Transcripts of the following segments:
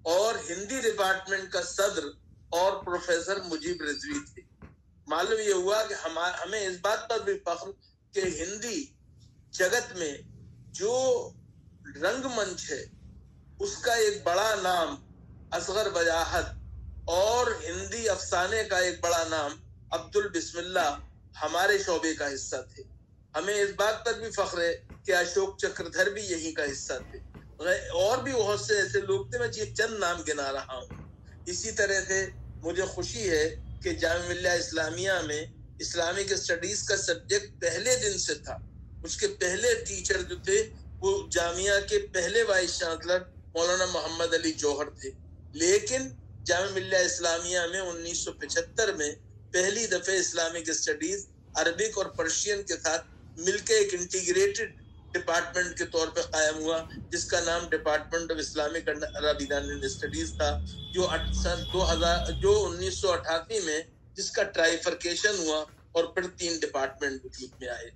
اور ہندی ڈپارٹمنٹ کا صدر اور پروفیسر مجیب رضوی تھے. معلوم یہ ہوا کہ ہمیں اس بات پر بھی فخر کہ ہندی جگت میں جو رنگ منچ ہے اس کا ایک بڑا نام اصغر وجاہت اور ہندی افسانے کا ایک بڑا نام عبد البسم اللہ ہمارے شعبے کا حصہ تھے. ہمیں اس بات پر بھی فخر ہے کہ اشوک چکردھر بھی یہی کا حصہ تھے. اور بھی بہت سے ایسے لوگ تھے، میں یہ چند نام گنا رہا ہوں. اسی طرح سے مجھے خوشی ہے کہ جامعہ ملیہ اسلامیہ میں اسلامک اسٹڈیز کا سبجیکٹ پہلے دن سے تھا. اس کے پہلے ٹیچر جو تھے وہ جامعہ کے پہلے وائس چانسلر مولانا محمد علی جوہر تھے. لیکن جامعہ ملیہ اسلامیہ میں 1975 میں پہلی دفعہ اسلامک اسٹڈیز عربک اور پرشین کے ساتھ مل کے ایک انٹیگریٹڈ ڈپارٹمنٹ کے طور پہ قائم ہوا، جس کا نام ڈپارٹمنٹ آف اسلامک اینڈ عربی اسٹڈیز تھا، جو 1988 میں جس کا ٹرائیفرکیشن ہوا اور پھر 3 ڈپارٹمنٹ وجود میں آئے.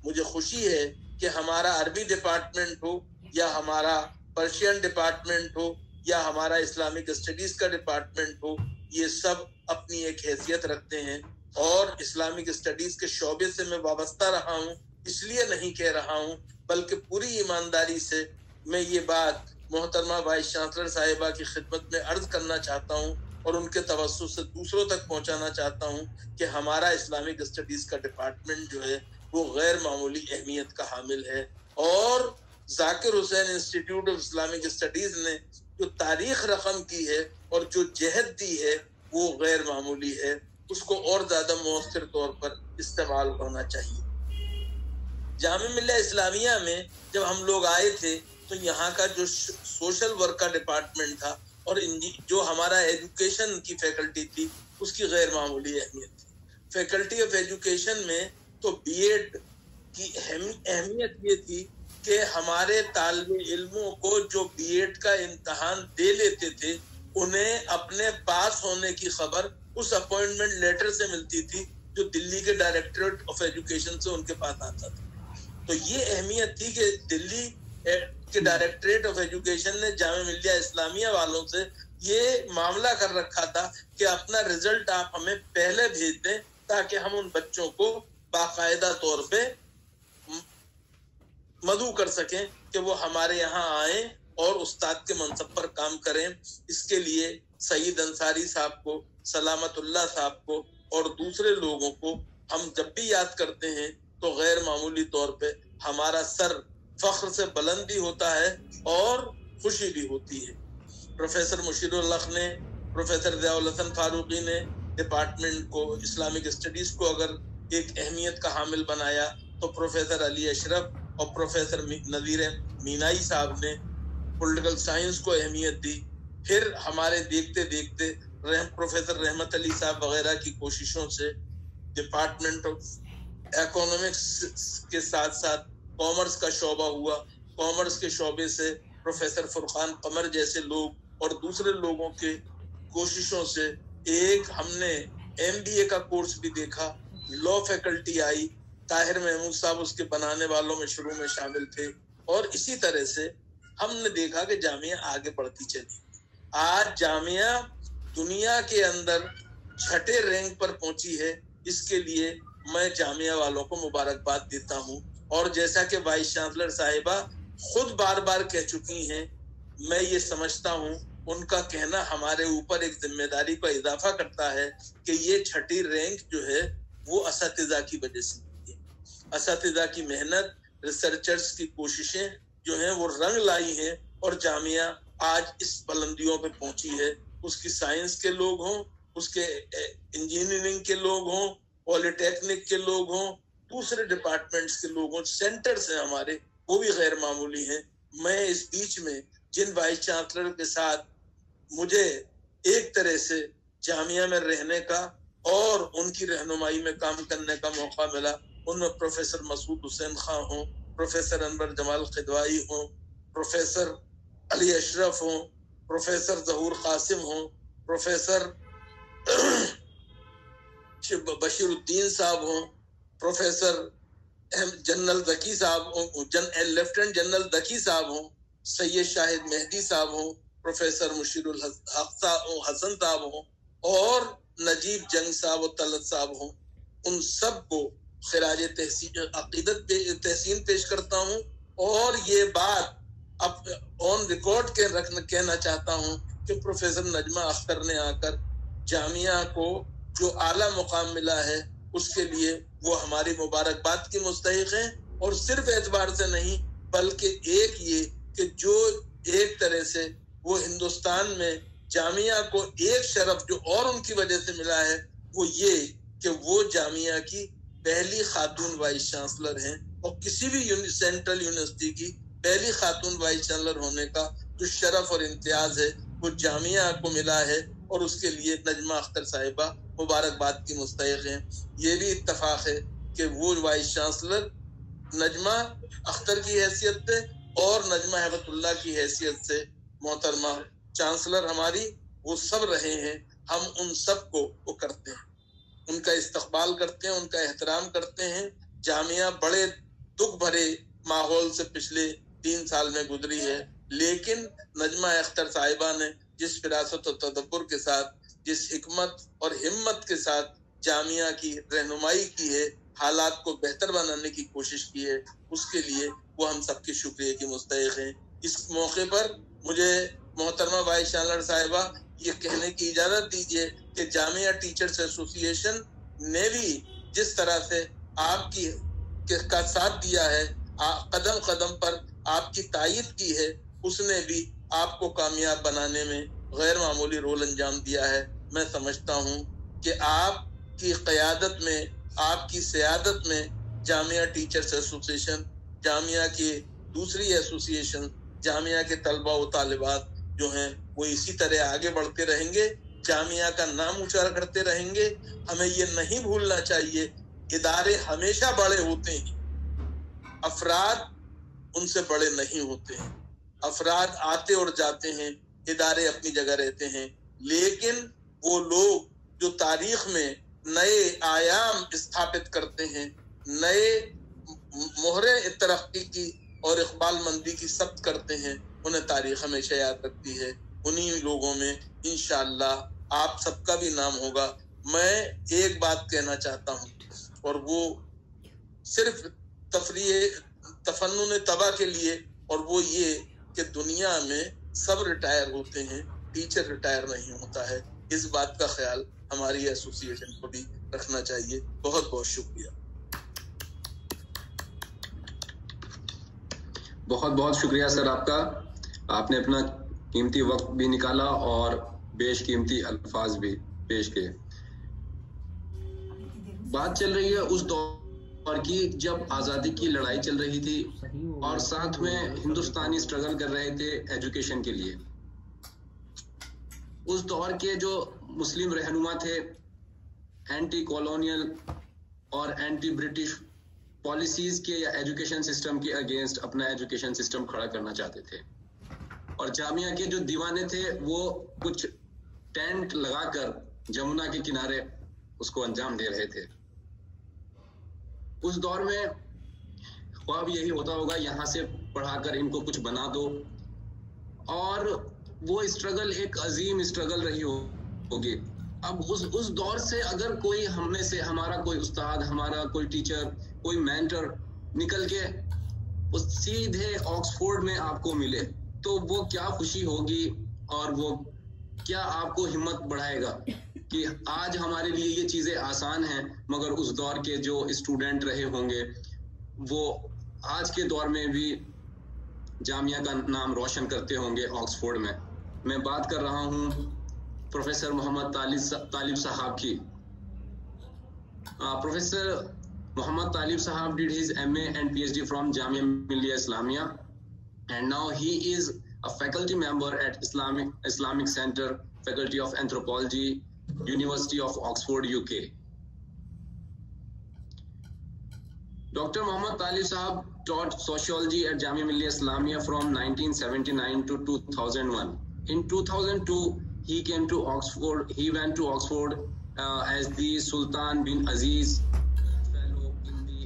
مجھے خوشی ہے کہ ہمارا عربی ڈپارٹمنٹ ہو یا ہمارا پرشین ڈپارٹمنٹ ہو یا ہمارا اسلامک اسٹڈیز کا ڈپارٹمنٹ ہو، یہ سب اپنی ایک حیثیت رکھتے ہیں. اور اسلامک اسٹڈیز کے شعبے سے میں وابستہ رہا ہوں، اس لیے نہیں کہہ رہا ہوں، بلکہ پوری ایمانداری سے میں یہ بات محترمہ وائس چانسلر صاحبہ کی خدمت میں عرض کرنا چاہتا ہوں اور ان کے توسط سے دوسروں تک پہنچانا چاہتا ہوں کہ ہمارا اسلامک اسٹڈیز کا ڈپارٹمنٹ جو ہے وہ غیر معمولی اہمیت کا حامل ہے. اور ذاکر حسین انسٹیٹیوٹ آف اسلامک اسٹڈیز نے جو تاریخ رقم کی ہے اور جو جہد دی ہے وہ غیر معمولی ہے. اس کو اور زیادہ مؤثر طور پر استعمال ہونا چاہیے. جامعہ ملیہ اسلامیہ میں جب ہم لوگ آئے تھے تو یہاں کا جو سوشل ورک کا ڈپارٹمنٹ تھا اور جو ہمارا ایجوکیشن کی فیکلٹی تھی اس کی غیر معمولی اہمیت تھی. فیکلٹی آف ایجوکیشن میں تو بی ایڈ کی اہمیت یہ تھی کہ ہمارے طالب علموں کو جو بی ایڈ کا امتحان دے لیتے تھے انہیں اپنے پاس ہونے کی خبر اس اپوائنٹمنٹ لیٹر سے ملتی تھی جو دلی کے ڈائریکٹریٹ آف ایجوکیشن سے ان کے پاس آتا تھا. تو یہ اہمیت تھی کہ دلی کے ڈائریکٹریٹ آف ایجوکیشن نے جامعہ ملیہ اسلامیہ والوں سے یہ معاملہ کر رکھا تھا کہ اپنا رزلٹ آپ ہمیں پہلے بھیج دیں تاکہ ہم ان بچوں کو باقاعدہ طور پہ مدعو کر سکیں کہ وہ ہمارے یہاں آئیں اور استاد کے منصب پر کام کریں. اس کے لیے سعید انصاری صاحب کو، سلامت اللہ صاحب کو اور دوسرے لوگوں کو ہم جب بھی یاد کرتے ہیں تو غیر معمولی طور پہ ہمارا سر فخر سے بلند بھی ہوتا ہے اور خوشی بھی ہوتی ہے. پروفیسر مشیر الحق نے، پروفیسر ضیاء الحسن فاروقی نے ڈپارٹمنٹ کو، اسلامک اسٹڈیز کو اگر ایک اہمیت کا حامل بنایا تو پروفیسر علی اشرف اور پروفیسر نذیر مینائی صاحب نے پولیٹیکل سائنس کو اہمیت دی. پھر ہمارے دیکھتے دیکھتے پروفیسر رحمت علی صاحب وغیرہ کی کوششوں سے ڈپارٹمنٹ آف اکنامکس کے ساتھ ساتھ کامرس کا شعبہ ہوا. کامرس کے شعبے سے پروفیسر فرقان قمر جیسے لوگ اور دوسرے لوگوں کے کوششوں سے ایک ہم نے ایم بی اے کا کورس بھی دیکھا. لا فیکلٹی آئی، طاہر محمود صاحب اس کے بنانے والوں میں شروع میں شامل تھے. اور اسی طرح سے ہم نے دیکھا کہ جامعہ آگے بڑھتی چلی. آج جامعہ دنیا کے اندر 6 رینک پر پہنچی ہے. اس کے لیے میں جامعہ والوں کو مبارکباد دیتا ہوں. اور جیسا کہ وائس چانسلر صاحبہ خود بار بار کہہ چکی ہیں، میں یہ سمجھتا ہوں ان کا کہنا ہمارے اوپر ایک ذمہ داری کا اضافہ کرتا ہے کہ یہ 6 رینک جو ہے وہ اساتذہ کی وجہ سے ہے. اساتذہ کی محنت، ریسرچرز کی کوششیں جو ہیں وہ رنگ لائی ہیں اور جامعہ آج اس بلندیوں پہ پہنچی ہے. اس کی سائنس کے لوگ ہوں، اس کے انجینئرنگ کے لوگ ہوں، پولی ٹیکنک کے لوگ ہوں، دوسرے ڈپارٹمنٹس کے لوگ ہوں، سینٹرز ہیں ہمارے وہ بھی غیر معمولی ہیں. میں اس بیچ میں جن وائس چانسلر کے ساتھ مجھے ایک طرح سے جامعہ میں رہنے کا اور ان کی رہنمائی میں کام کرنے کا موقع ملا، ان میں پروفیسر مسعود حسین خان ہوں، پروفیسر انور جمال خدوائی ہوں، پروفیسر علی اشرف ہوں، پروفیسر ظہور قاسم ہوں، پروفیسر بشیر الدین صاحب ہوں، پروفیسر جنرل ذکی صاحب ہوں، لیفٹیننٹ جنرل ذکی صاحب ہوں، سید شاہد مہدی صاحب ہوں، प्रोफेसर मुशीरुल हसन साहब हों और नजीब जंग साहब और तलत साहब हों, उन सबको खिराज अकीदत तहसीन पेश करता हूँ। और ये बात अब ऑन रिकॉर्ड कहना चाहता हूँ कि प्रोफेसर नजमा अख्तर ने आकर जामिया को जो आला मुकाम मिला है उसके लिए वो हमारी मुबारकबाद की मुस्तहिक हैं। और सिर्फ एतबार से नहीं बल्कि एक ये कि जो एक तरह से वो हिंदुस्तान में जामिया को एक शरफ जो और उनकी वजह से मिला है वो ये कि वो जामिया की पहली खातून वाइस चांसलर हैं और किसी भी सेंट्रल यूनिवर्सिटी की पहली खातून वाइस चांसलर होने का जो शरफ और इम्तियाज है वो जामिया को मिला है और उसके लिए नजमा अख्तर साहिबा मुबारकबाद की मुस्तहिक हैं। ये भी इत्तफाक है कि वो वाइस चांसलर नजमा अख्तर की हैसियत से और नजमा हिबतुल्लाह की हैसियत से मोहतरमा चांसलर हमारी वो सब रहे हैं। हम उन सब को वो करते हैं, उनका इस्तकबाल करते हैं, उनका एहतराम करते हैं। जामिया बड़े दुख भरे माहौल से पिछले 3 साल में गुजरी है, लेकिन नजमा अख्तर साहिबा ने जिस फिरासत और तदब्बुर के साथ, जिस हिकमत और हिम्मत के साथ जामिया की रहनुमाई की है, हालात को बेहतर बनाने की कोशिश की है, उसके लिए वो हम सबके शुक्रिया की मुस्तहिक हैं। इस मौके पर मुझे मोहतरमा वाइस चांसलर साहिबा ये कहने की इजाजत दीजिए कि जामिया टीचर्स एसोसिएशन ने भी जिस तरह से आपकी का साथ दिया है, कदम कदम पर आपकी तायीद की है, उसने भी आपको कामयाब बनाने में गैर मामूली रोल अंजाम दिया है। मैं समझता हूँ कि आपकी क़यादत में, आपकी सियादत में जामिया टीचर्स एसोसिएशन, जामिया की दूसरी एसोसिएशन, जामिया के तलबा व तालिबात जो हैं वो इसी तरह आगे बढ़ते रहेंगे, जामिया का नाम ऊंचा करते रहेंगे। हमें ये नहीं भूलना चाहिए, इदारे हमेशा बड़े होते हैं, अफराद उनसे बड़े नहीं होते हैं। अफराद आते और जाते हैं, इदारे अपनी जगह रहते हैं, लेकिन वो लोग जो तारीख में नए आयाम स्थापित करते हैं, नए मोहरे तरक्की की और इकबाल मंदी की सब्त करते हैं, उन्हें तारीख हमेशा याद रखती है। उन्हीं लोगों में इंशाअल्लाह आप सबका भी नाम होगा। मैं एक बात कहना चाहता हूँ और वो सिर्फ तफन्नुन तबा के लिए, और वो ये कि दुनिया में सब रिटायर होते हैं, टीचर रिटायर नहीं होता है। इस बात का ख्याल हमारी एसोसिएशन को भी रखना चाहिए। बहुत बहुत शुक्रिया। बहुत बहुत शुक्रिया सर आपका। आपने अपना कीमती वक्त भी निकाला और बेशकीमती अल्फाज भी पेश किए। बात चल रही है उस दौर की जब आज़ादी की लड़ाई चल रही थी और साथ में हिंदुस्तानी स्ट्रगल कर रहे थे एजुकेशन के लिए। उस दौर के जो मुस्लिम रहनुमा थे, एंटी कॉलोनियल और एंटी ब्रिटिश पॉलिसीज के या एजुकेशन सिस्टम के अगेंस्ट अपना एजुकेशन सिस्टम खड़ा करना चाहते थे, और जामिया के जो दीवाने थे वो कुछ टेंट लगाकर जमुना के किनारे उसको अंजाम दे रहे थे। उस दौर में ख्वाब यही होता होगा, यहाँ से पढ़ाकर इनको कुछ बना दो, और वो स्ट्रगल एक अजीम स्ट्रगल रही होगी। अब उस दौर से अगर कोई हम में से, हमारा कोई उस्ताद, हमारा कोई टीचर, कोई मेंटर निकल के उस सीधे ऑक्सफोर्ड में आपको मिले तो वो क्या खुशी होगी, और वो क्या आपको हिम्मत बढ़ाएगा कि आज हमारे लिए ये चीजें आसान हैं, मगर उस दौर के जो स्टूडेंट रहे होंगे वो आज के दौर में भी जामिया का नाम रोशन करते होंगे ऑक्सफोर्ड में। मैं बात कर रहा हूँ प्रोफेसर मोहम्मद तालिब साहब की। Professor Muhammad Talib Sahab did his MA and PhD from Jamia Millia Islamia, and now he is a faculty member at Islamic Center, Faculty of Anthropology, University of Oxford, UK. Dr. Muhammad Talib Sahab taught sociology at Jamia Millia Islamia from 1979 to 2001. In 2002, he came to Oxford. He went to Oxford as the Sultan bin Aziz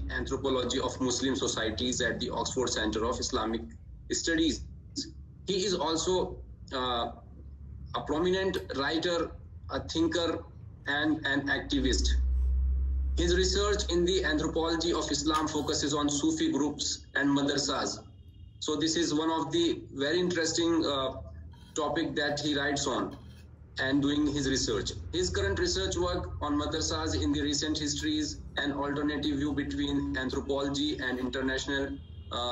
Anthropology of Muslim Societies at the Oxford Center of Islamic Studies. He is also a prominent writer, a thinker, and an activist. His research in the anthropology of Islam focuses on Sufi groups and madrasas. So this is one of the very interesting topic that he writes on and doing his research. His current research work on madrasas in the recent histories and alternative view between anthropology and international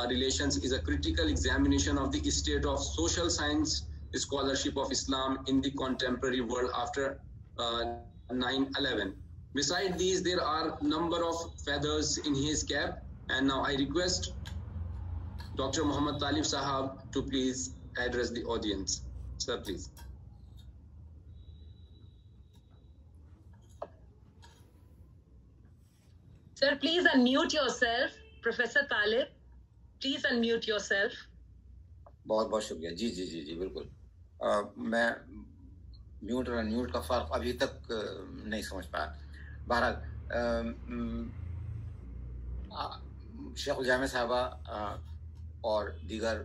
relations is a critical examination of the state of social science scholarship of Islam in the contemporary world after 9/11. Besides these, there are number of feathers in his cap, and now I request Dr. Muhammad Talib Sahab to please address the audience. Sir, please. Sir, please unmute yourself. Professor Talib, please unmute yourself. बहुत बहुत शुक्रिया जी जी जी जी बिल्कुल मैं mute और unmute का फर्क अभी तक नहीं समझ पाया बहरहाल शेख उल-जामे साहबा और दीगर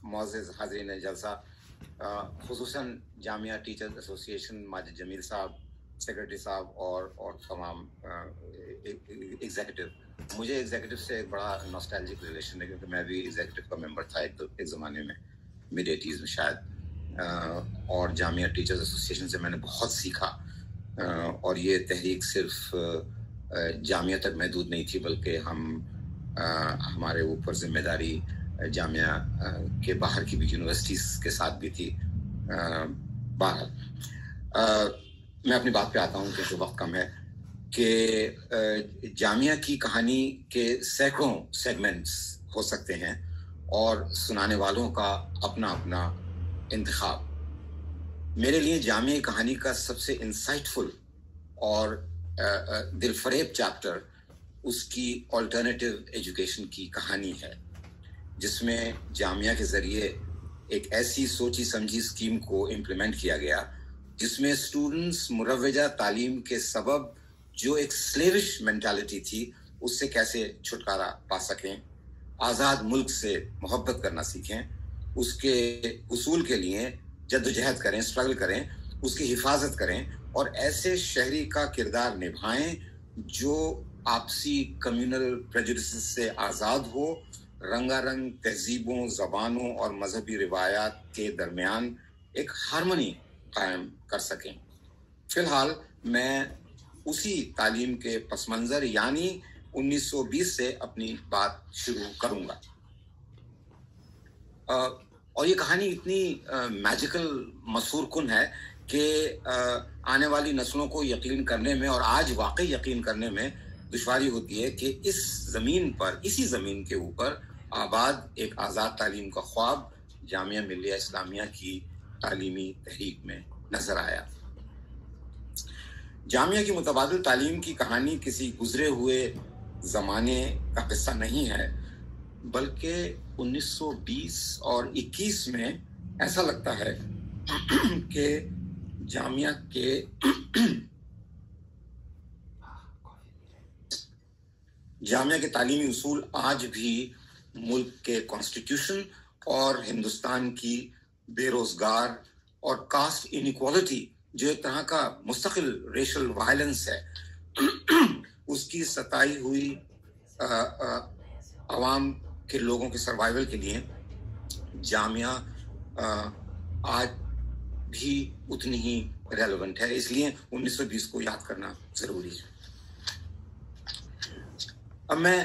मुअज़्ज़िज़ हाज़रीन जलसा ख़ुसूसन जामिया टीचर्स एसोसिएशन माजिद जमील साहब सेक्रेटरी साहब और तमाम एग्जीक्यूटिव मुझे एग्जीक्यूटिव से एक बड़ा नॉस्टैल्जिक रिलेशन है क्योंकि मैं भी एग्जीक्यूटिव का मेंबर था एक ज़माने में मिड 80s में शायद और जामिया टीचर्स एसोसिएशन से मैंने बहुत सीखा और ये तहरीक सिर्फ जामिया तक महदूद नहीं थी बल्कि हमारे ऊपर जिम्मेदारी जामिया के बाहर की भी यूनिवर्सिटीज़ के साथ भी थी बाहर मैं अपनी बात पे आता हूँ क्योंकि वक्त कम है कि जामिया की कहानी के सैकड़ों सेगमेंट्स हो सकते हैं और सुनाने वालों का अपना अपना इंतखाब मेरे लिए जामिया कहानी का सबसे इंसाइटफुल और दिलफरेब चैप्टर उसकी अल्टरनेटिव एजुकेशन की कहानी है जिसमें जामिया के ज़रिए एक ऐसी सोची समझी स्कीम को इम्प्लीमेंट किया गया जिसमें स्टूडेंट्स मुरव्वजा तालीम के सबब जो एक स्लेविश मेंटालिटी थी उससे कैसे छुटकारा पा सकें आज़ाद मुल्क से मोहब्बत करना सीखें उसके उसूल के लिए जद्दोजहद करें स्ट्रगल करें उसकी हिफाजत करें और ऐसे शहरी का किरदार निभाएं जो आपसी कम्युनल प्रेजुडिसेस से आज़ाद हो रंगारंग तहजीबों ज़बानों और मजहबी रिवायात के दरमियान एक हार्मनी कायम कर सकें फिलहाल मैं उसी तालीम के पस मंज़र यानी 1920 से अपनी बात शुरू करूंगा और ये कहानी इतनी मैजिकल मसूर कुन है कि आने वाली नस्लों को यकीन करने में और आज वाकई यकीन करने में दुश्वारी होती है कि इस ज़मीन पर इसी ज़मीन के ऊपर आबाद एक आज़ाद तालीम का ख्वाब जामिया मिलिया इस्लामिया की तालीमी तहरीक में नजर आया जामिया की मुतबादिल तालीम की कहानी किसी गुजरे हुए ज़माने का किस्सा नहीं है बल्कि 1920 और 21 में ऐसा लगता है कि जामिया के तालीमी उसूल आज भी मुल्क के कॉन्स्टिट्यूशन और हिंदुस्तान की बेरोजगार और कास्ट इनइक्वालिटी जो एक तरह का मुस्तकिल रेशल वायलेंस है उसकी सताई हुई आवाम के लोगों के सर्वाइवल के लिए जामिया आज भी उतनी ही रेलेवेंट है इसलिए 1920 को याद करना जरूरी है अब मैं